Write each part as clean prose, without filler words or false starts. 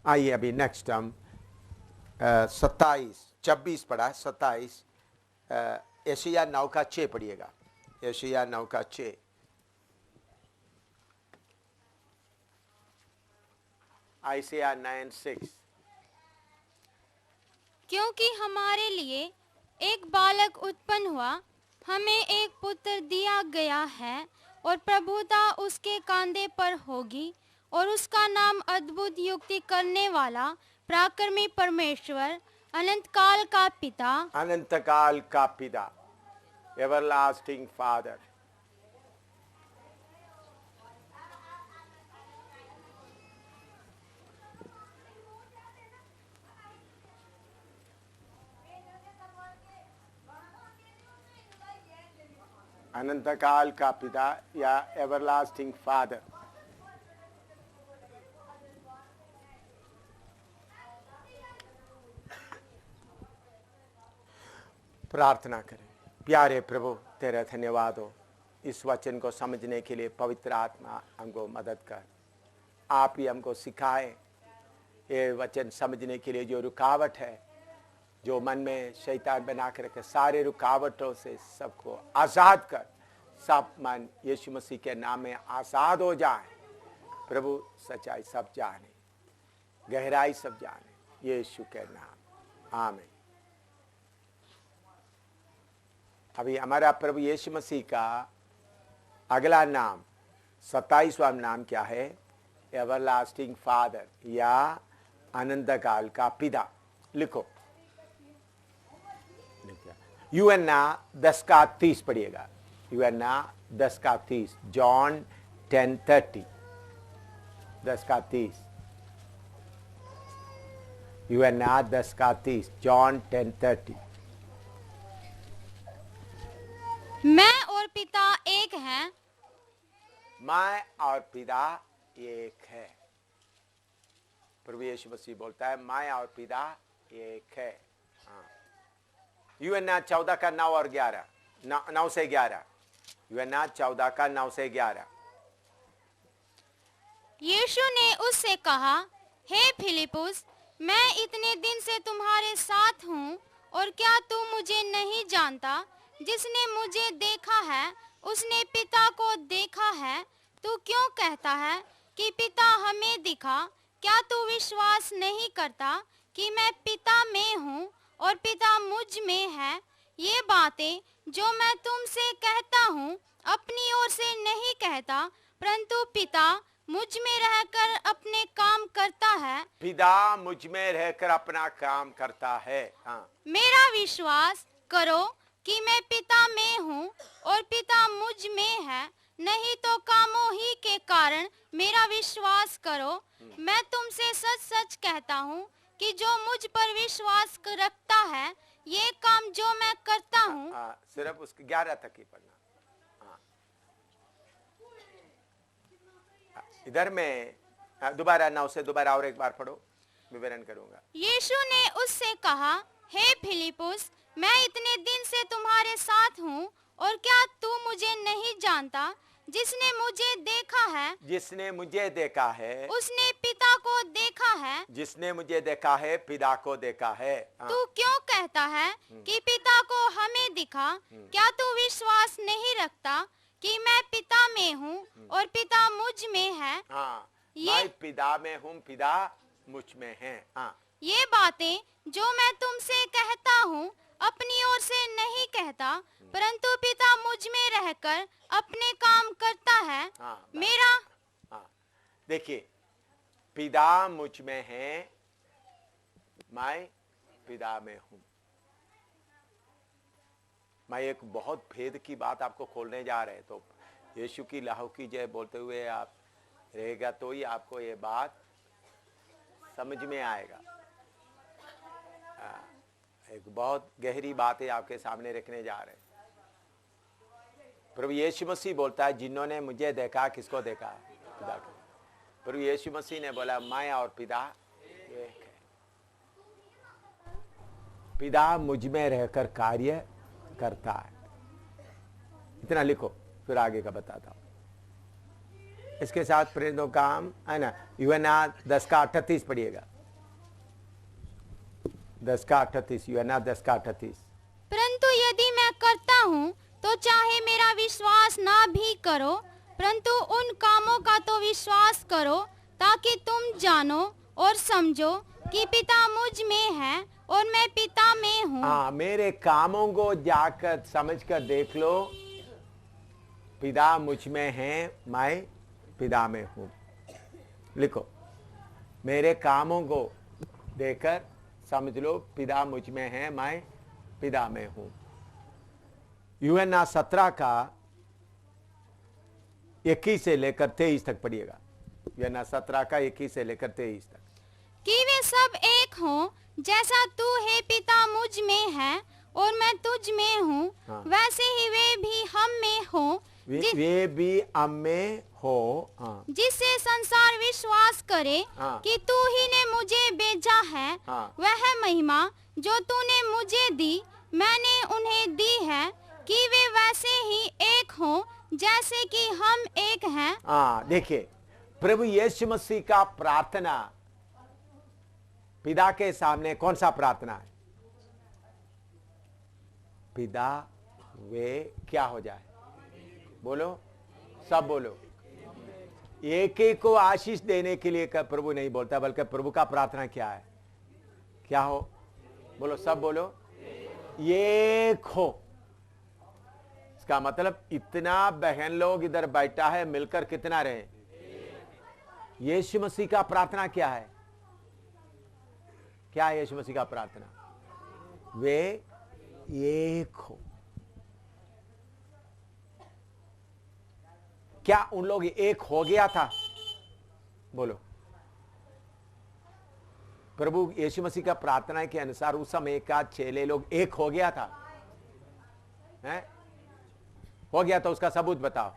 आइए अभी नेक्स्ट हम 26 पढ़ा, 27 यशायाह 9 का 6 पढ़िएगा। यशायाह 9 का 6। आइसिया 9:6। क्योंकि हमारे लिए एक बालक उत्पन्न हुआ, हमें एक पुत्र दिया गया है, और प्रभुता उसके कांधे पर होगी, और उसका नाम अद्भुत युक्ति करने वाला, पराक्रमी परमेश्वर, अनंत काल का पिता, अनंत काल का पिता, एवरलास्टिंग फादर। अनंत काल का पिता या एवरलास्टिंग फादर। प्रार्थना करें। प्यारे प्रभु, तेरा धन्यवाद हो इस वचन को समझने के लिए। पवित्र आत्मा हमको मदद कर, आप ही हमको सिखाए ये वचन समझने के लिए। जो रुकावट है, जो मन में शैतान बना कर रखे, सारे रुकावटों से सबको आज़ाद कर। सब मन यीशु मसीह के नाम में आज़ाद हो जाए। प्रभु सच्चाई सब जाने, गहराई सब जाने, यीशु के नाम, आमीन। अभी हमारा प्रभु यीशु मसीह का अगला नाम 27वां नाम क्या है? एवरलास्टिंग फादर या अनंत काल का पिता। लिखो, यूहन्ना 10 का 30 पढ़िएगा। यूहन्ना 10 का 30, जॉन 10:30, 10 का 30। यूहन्ना 10 का 30, जॉन 10:30। मैं और पिता एक हैं। मैं और पिता एक है। प्रभु यीशु मसीह बोलता है मैं और पिता एक है। यूहन्ना 14 का 9 और 11, 9 से 11। यूहन्ना 14 का 9 से 11। यीशु ने उससे कहा, हे फिलिपुस, मैं इतने दिन से तुम्हारे साथ हूँ, और क्या तू मुझे नहीं जानता? जिसने मुझे देखा है उसने पिता को देखा है। तू क्यों कहता है कि पिता हमें दिखा? क्या तू विश्वास नहीं करता कि मैं पिता में हूँ और पिता मुझ में है? ये बातें जो मैं तुमसे कहता हूँ अपनी ओर से नहीं कहता, परंतु पिता मुझ में रहकर अपने काम करता है। पिता मुझ में रहकर अपना काम करता है। हाँ। मेरा विश्वास करो कि मैं पिता में हूँ और पिता मुझ में है, नहीं तो कामों ही के कारण मेरा विश्वास करो। मैं तुमसे सच सच कहता हूँ कि जो मुझ पर विश्वास रखता है, ये काम जो मैं करता हूँ। सिर्फ उसके 11 तक ही पढ़ना। इधर में दोबारा 9 से दोबारा और एक बार पढ़ो, विवरण करूंगा। यीशु ने उससे कहा, हे फिलिपुस, मैं इतने दिन से तुम्हारे साथ हूँ, और क्या तू मुझे नहीं जानता? जिसने मुझे देखा है, जिसने मुझे देखा है उसने पिता को देखा है। जिसने मुझे देखा है पिता को देखा है। तू क्यों कहता है कि पिता को हमें दिखा? क्या तू विश्वास नहीं रखता कि मैं पिता में हूँ और पिता मुझ में है? मैं पिता में हूँ, पिता मुझ में है। ये बातें जो मैं तुमसे कहता हूँ अपनी ओर से नहीं कहता, परंतु पिता मुझ में रहकर अपने काम करता है। मेरा देखिए, पिता मुझ में है, मैं पिता में हूँ। मैं एक बहुत भेद की बात आपको खोलने जा रहे हैं, तो यीशु की लहू की जय बोलते हुए आप रहेगा तो ही आपको ये बात समझ में आएगा। एक बहुत गहरी बात है आपके सामने रखने जा रहे हैं। प्रभु यीशु मसीह बोलता है, जिन्होंने मुझे देखा, किसको देखा? पिता को। प्रभु यीशु मसीह ने बोला मैं और पिता एक है। पिता मुझ में रहकर कार्य करता है। इतना लिखो, फिर आगे का बताता हूं। इसके साथ प्रेरितों काम है ना। यूहन्ना 10 का 38 पढ़िएगा। 10:38, यूहन्ना 10:38। परंतु यदि मैं करता हूँ तो चाहे मेरा विश्वास ना भी करो, परंतु उन कामों का तो विश्वास करो, ताकि तुम जानो और समझो कि पिता मुझ में है और मैं पिता में हूँ। हाँ, मेरे कामों को जाकर समझकर देख लो। पिता मुझ में है, मैं पिता में हूँ। लिखो, मेरे कामों को देखकर समझ लो, पिता मुझ में है, मैं पिता में हूँ। यूहन्ना 17 का 21 से लेकर 23 तक पढ़िएगा। यूहन्ना 17 का 21 से लेकर 23 तक। कि वे सब एक हों, जैसा तू है पिता मुझ में है और मैं तुझ में हूँ, हाँ। वैसे ही वे भी हम में हों, वे भी हम में हो। हाँ, जिससे संसार विश्वास करे हाँ। कि तू ही ने मुझे भेजा है। हाँ। वह महिमा जो तूने मुझे दी मैंने उन्हें दी है, कि वे वैसे ही एक हों जैसे कि हम एक हैं। हाँ, देखिए, प्रभु यीशु मसीह का प्रार्थना पिता के सामने कौन सा प्रार्थना है? पिता वे क्या हो जाए? बोलो, सब बोलो। एक एक को आशीष देने के लिए प्रभु नहीं बोलता, बल्कि प्रभु का प्रार्थना क्या है? क्या हो? बोलो, सब बोलो, एक हो। इसका मतलब इतना बहन लोग इधर बैठा है, मिलकर कितना रहे? यीशु मसीह का प्रार्थना क्या है? क्या है यीशु मसीह का प्रार्थना? वे एक हो। क्या उन लोग एक हो गया था? बोलो। प्रभु यीशु मसीह का प्रार्थना के अनुसार उस समय का चेले लोग एक हो गया था, हैं? हो गया तो उसका सबूत बताओ।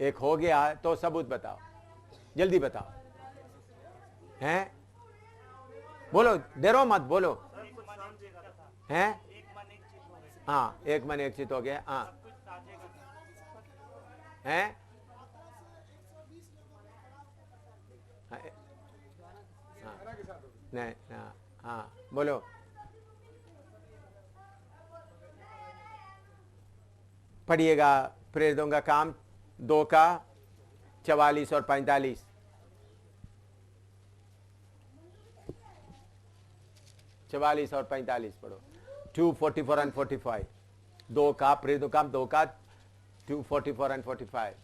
एक हो गया तो सबूत बताओ, जल्दी बताओ, हैं? बोलो, डरो मत, बोलो, हैं? हाँ, एक मन एक चित हो गया। हाँ, हैं? नहीं, हाँ, बोलो। पढ़िएगा प्रेरितों का काम 2 का 44 और 45। 44 और 45 पढ़ो। 2:44 और 45। 2 का प्रेरितों का काम 2 का 2:44 और 45।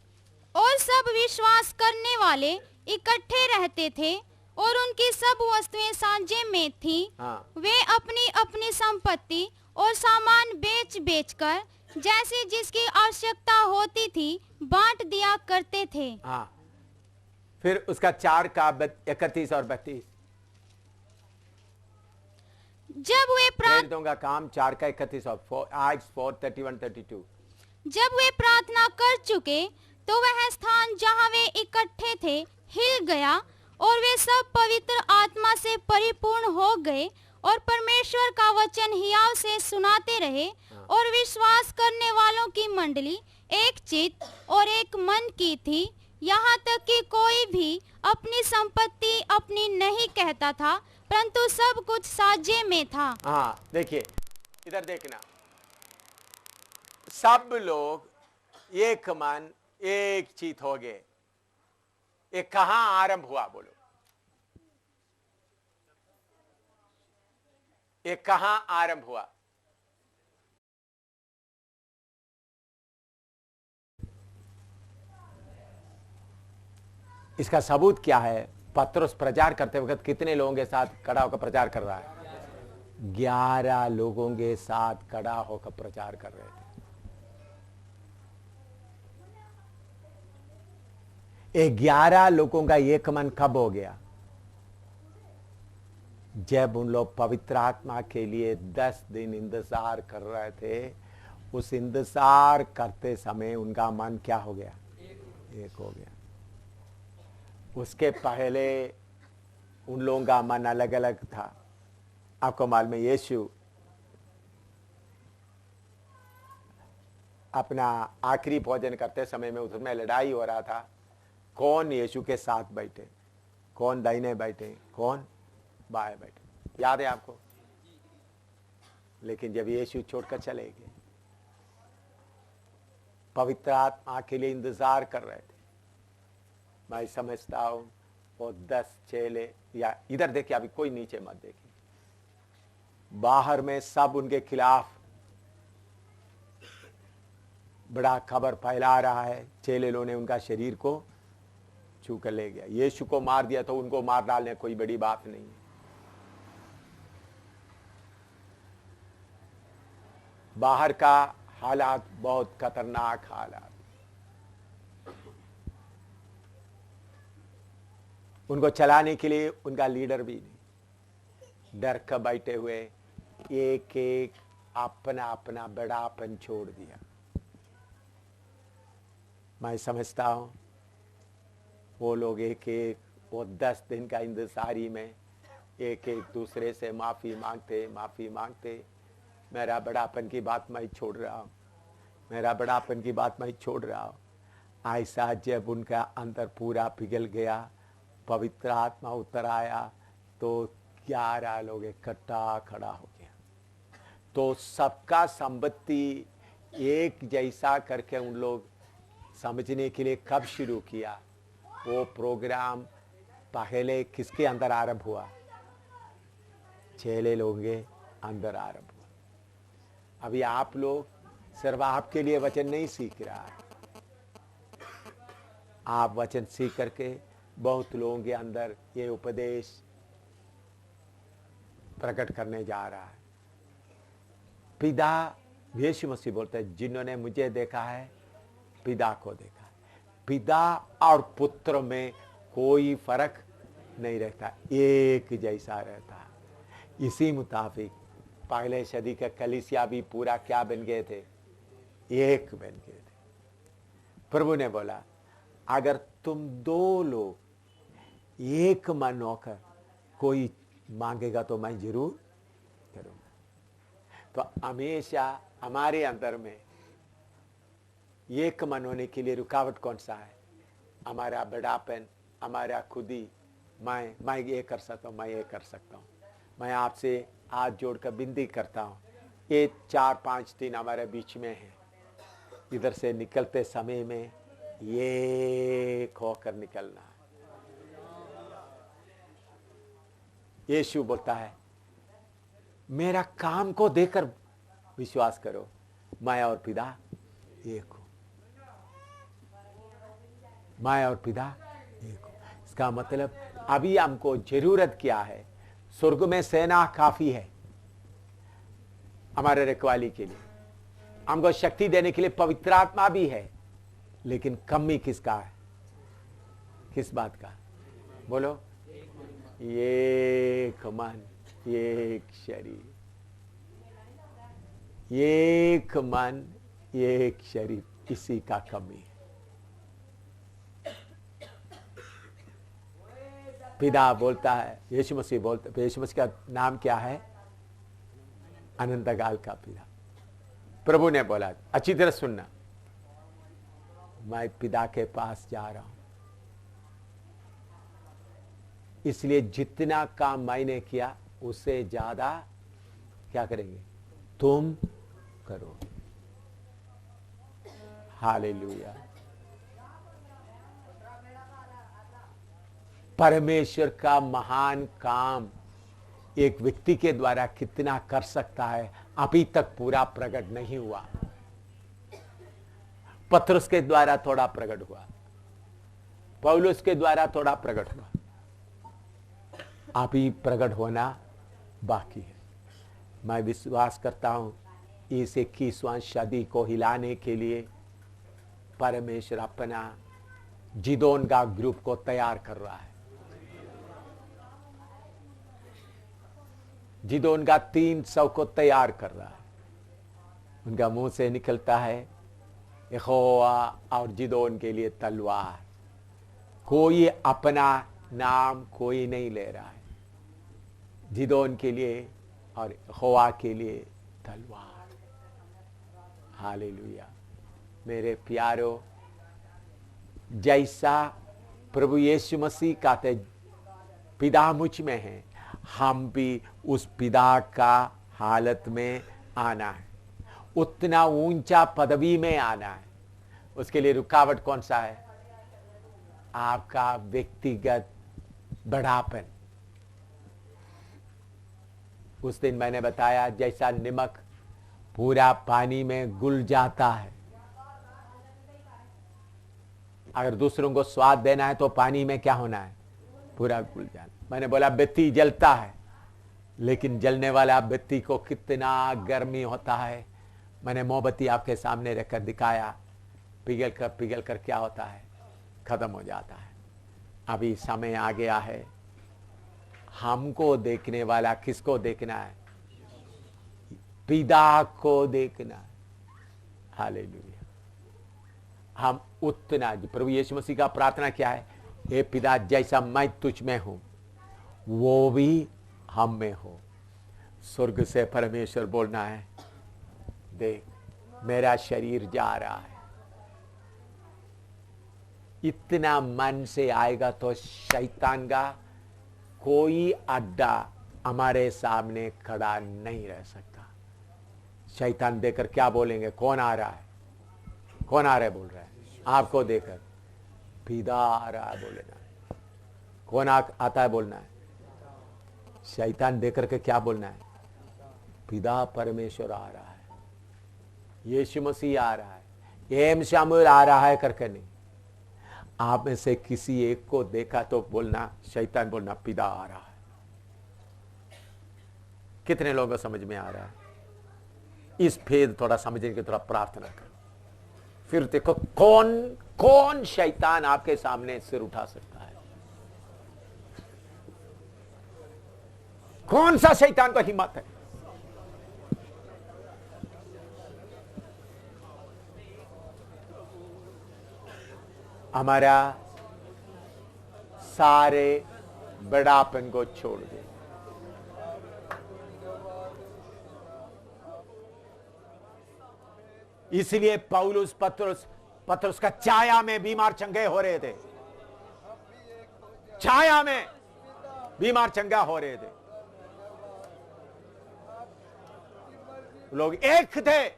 और सब विश्वास करने वाले इकट्ठे रहते थे और उनकी सब वस्तुएं साझे में थी। हाँ। वे अपनी अपनी संपत्ति और सामान बेच बेचकर जैसे जिसकी आवश्यकता होती थी बांट दिया करते थे। हाँ, फिर उसका 4 का 31 और 32। जब वे प्रेरितों का काम 4 का 31 और 4:31 32। जब वे प्रार्थना कर चुके तो वह स्थान जहाँ वे इकट्ठे थे हिल गया और वे सब पवित्र आत्मा से परिपूर्ण हो गए और परमेश्वर का वचन हियाव से सुनाते रहे। और विश्वास करने वालों की मंडली एक चित्त और एक मन की थी, यहाँ तक कि कोई भी अपनी संपत्ति अपनी नहीं कहता था, परंतु सब कुछ साझे में था। हाँ, देखिए, इधर देखना, सब लोग एक मन एक चित्त हो गए। ये कहां आरंभ हुआ? बोलो, ये कहां आरंभ हुआ? इसका सबूत क्या है? पत्रुस प्रचार करते वक्त कितने लोगों के साथ खड़ा होकर प्रचार कर रहा है? 11 लोगों के साथ खड़ा होकर प्रचार कर रहे थे। ये 11 लोगों का एक मन कब हो गया? जब उन लोग पवित्र आत्मा के लिए 10 दिन इंतजार कर रहे थे। उस इंतजार करते समय उनका मन क्या हो गया? एक हो गया। उसके पहले उन लोगों का मन अलग अलग था। आपको मालूम है, यीशु अपना आखिरी भोजन करते समय में उसमें लड़ाई हो रहा था। कौन यीशु के साथ बैठे, कौन दाहिने बैठे, कौन बाएं बैठे। याद है आपको? लेकिन जब यीशु छोड़कर चले गए, पवित्र आत्मा के लिए इंतजार कर रहे थे। मैं समझता हूं वो 10 चेले, या इधर देखिए, अभी कोई नीचे मत देखिए, बाहर में सब उनके खिलाफ बड़ा खबर फैला रहा है। चेले लोगों ने उनका शरीर को छू कर ले गया। यीशु को मार दिया तो उनको मार डालने कोई बड़ी बात नहीं है। बाहर का हालात बहुत खतरनाक हालात, उनको चलाने के लिए उनका लीडर भी नहीं, डर कर बैठे हुए, एक एक अपना अपना बड़ापन छोड़ दिया। मैं समझता हूं वो लोग एक एक, वो 10 दिन का इंतजारी में एक एक दूसरे से माफी मांगते, मेरा बड़ापन की बात मैं छोड़ रहा हूं, मेरा बड़ापन की बात मैं छोड़ रहा हूं। ऐसा जब उनका अंदर पूरा पिघल गया, पवित्र आत्मा उतर आया, तो 11 लोग इकट्ठा खड़ा हो गया। तो सबका संपत्ति एक जैसा करके उन लोग समझने के लिए कब शुरू किया? वो प्रोग्राम पहले किसके अंदर आरंभ हुआ? चेले लोगों के अंदर आरंभ हुआ। अभी आप लोग सिर्फ आपके लिए वचन नहीं सीख रहा है, आप वचन सीख करके बहुत लोगों के अंदर ये उपदेश प्रकट करने जा रहा है। पिता यीशु मसीह बोलते हैं, जिन्होंने मुझे देखा है पिता को देखा है। पिता और पुत्र में कोई फर्क नहीं रहता, एक जैसा रहता है। इसी मुताबिक पहले सदी का कलीसिया भी पूरा क्या बन गए थे? एक बन गए थे। प्रभु ने बोला, अगर तुम 2 लोग एक मन होकर कोई मांगेगा तो मैं जरूर करूंगा। तो हमेशा हमारे अंदर में एक मन होने के लिए रुकावट कौन सा है? हमारा बड़ापन, हमारा खुदी, मैं ये कर सकता हूँ, मैं ये कर सकता हूँ। मैं आपसे हाथ जोड़कर विनती करता हूँ, ये 4-5 दिन हमारे बीच में है, इधर से निकलते समय में ये खोकर निकलना है। यीशु बोलता है, मेरा काम को देखकर विश्वास करो, मैं और पिता एक हूं, मैं और पिता एक हूं। इसका मतलब अभी हमको जरूरत क्या है? स्वर्ग में सेना काफी है हमारे रखवाली के लिए, हमको शक्ति देने के लिए पवित्र आत्मा भी है, लेकिन कमी किसका है? किस बात का? बोलो। एक मन, एक शरीर, एक मन, एक शरीर, इसी का कमी है। पिता बोलता है, यीशु मसीह बोलता, यीशु मसीह का नाम क्या है? अनंतकाल का पिता। प्रभु ने बोला, अच्छी तरह सुनना, मैं पिता के पास जा रहा हूं, इसलिए जितना काम मैंने किया उससे ज्यादा क्या करेंगे? तुम करो। हालेलुया। परमेश्वर का महान काम एक व्यक्ति के द्वारा कितना कर सकता है, अभी तक पूरा प्रकट नहीं हुआ। पतरस के द्वारा थोड़ा प्रकट हुआ, पौलुस के द्वारा थोड़ा प्रकट हुआ, अभी प्रकट होना बाकी है। मैं विश्वास करता हूं इस 21वां सदी को हिलाने के लिए परमेश्वर अपना जिदोन का ग्रुप को तैयार कर रहा है। जिदोन का 300 को तैयार कर रहा है। उनका मुंह से निकलता है यहोवा और जिदोन के लिए तलवार। कोई अपना नाम कोई नहीं ले रहा है, जिदोन के लिए और यहोवा के लिए तलवार। हालेलुया। मेरे प्यारो, जैसा प्रभु यीशु मसीह कहते पिता मुझ में है, हम भी उस पिता का हालत में आना है, उतना ऊंचा पदवी में आना है। उसके लिए रुकावट कौन सा है? आपका व्यक्तिगत बढ़ापन। उस दिन मैंने बताया जैसा नमक पूरा पानी में घुल जाता है, अगर दूसरों को स्वाद देना है तो पानी में क्या होना है? पूरा घुल जाना। मैंने बोला बत्ती जलता है, लेकिन जलने वाला बत्ती को कितना गर्मी होता है। मैंने मोमबत्ती आपके सामने रखकर दिखाया, पिघल कर क्या होता है? खत्म हो जाता है। अभी समय आ गया है, हमको देखने वाला किसको देखना है? पिता को देखना है। हालेलुया। हम उतना, प्रभु यीशु मसीह का प्रार्थना क्या है? हे पिता, जैसा मैं तुझ में हूं वो भी हम में हो। स्वर्ग से परमेश्वर बोलना है, देख मेरा शरीर जा रहा है। इतना मन से आएगा तो शैतान का कोई अड्डा हमारे सामने खड़ा नहीं रह सकता। शैतान देखकर क्या बोलेंगे? कौन आ रहा है? कौन आ रहा है? बोल रहा है आपको देखकर पिता आ रहा है बोलना। कौन आता है बोलना है? शैतान देखकर के क्या बोलना है? पिता परमेश्वर आ रहा है, यीशु मसीह आ रहा है, एम शामुएल आ रहा है करके नहीं। आप में से किसी एक को देखा तो बोलना, शैतान बोलना पिता आ रहा है। कितने लोगों को समझ में आ रहा है? इस भेद थोड़ा समझने की थोड़ा प्रार्थना करो। फिर देखो कौन कौन शैतान आपके सामने सिर उठा सकता है। कौन सा शैतान को हिम्मत है? हमारा सारे बड़ापन को छोड़ दे। इसलिए पौलुस पतरस का छाया में बीमार चंगे हो रहे थे। छाया में बीमार चंगा हो रहे थे। लोग एक थे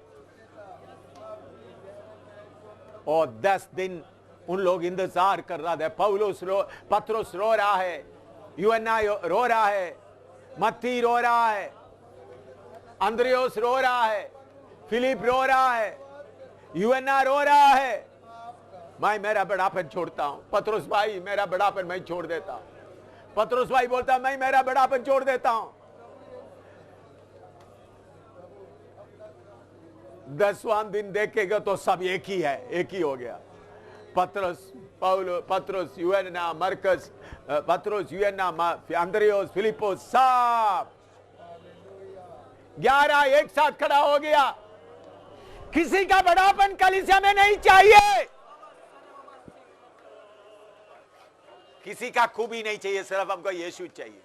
और 10 दिन उन लोग इंतजार कर रहा था। पतरस रो रहा है, यूहन्ना रो रहा है, मत्ती रो रहा है, अंद्रियोस रो रहा है, फिलिप रो रहा है, यूहन्ना रो रहा है। मैं मेरा बड़ापन छोड़ता हूं। पतरस भाई मेरा बड़ापन मैं छोड़ देता हूं। पतरस भाई बोलता मैं मेरा बड़ापन छोड़ देता हूं। 10वां दिन देखेगा तो सब एक ही है, एक ही हो गया। पतरस, यूहन्ना, मरकस, पतरस, यूहन्ना, अंद्रियोस, फिलिपोस, सब 11 एक साथ खड़ा हो गया। किसी का बड़ापन कलीसिया में नहीं चाहिए, किसी का खूबी नहीं चाहिए, सिर्फ हमको यीशु चाहिए।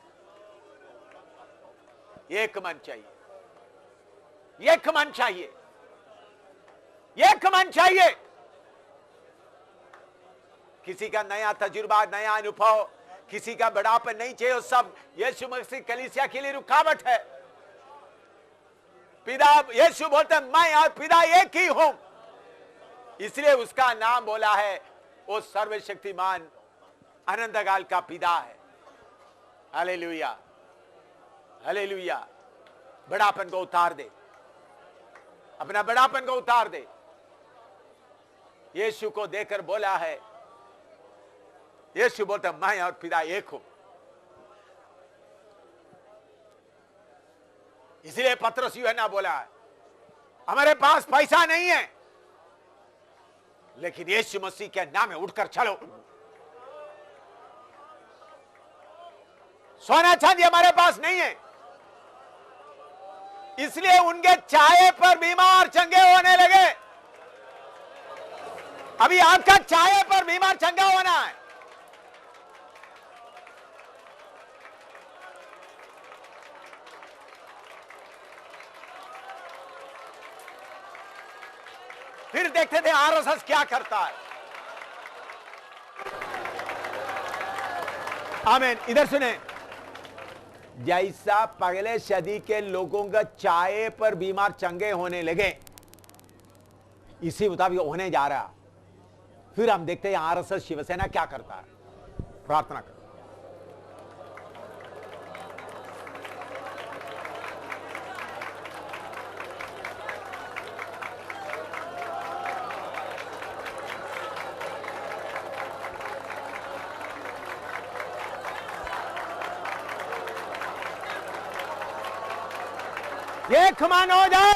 एक मन चाहिए, एक मन चाहिए, एक मन चाहिए। किसी का नया तजुर्बा, नया अनुभव, किसी का बड़ापन नहीं चाहिए। सब यीशु मसीह कलीसिया के लिए रुकावट है। पिता, यीशु बोलते मैं और पिता एक ही हूं, इसलिए उसका नाम बोला है वो सर्वशक्तिमान अनंतकाल का पिता है। Hallelujah, hallelujah. बड़ापन को उतार दे, अपना बड़ापन को उतार दे। यीशु को देखकर बोला है, यीशु बोलता मैं और पिता एक हूं। इसलिए पतरस यूहन्ना बोला है हमारे पास पैसा नहीं है, लेकिन यीशु मसीह के नाम में उठकर चलो। सोना चांदी हमारे पास नहीं है, इसलिए उनके चाय पर बीमार चंगे होने लगे। अभी आपका चाय पर बीमार चंगा होना है। फिर देखते थे आरएसएस क्या करता है। आमीन। इधर सुने, जैसा पहले सदी के लोगों का चाय पर बीमार चंगे होने लगे, इसी मुताबिक होने जा रहा। फिर हम देखते हैं आरएसएस शिवसेना क्या करता है। प्रार्थना करें। एक मन हो जाए।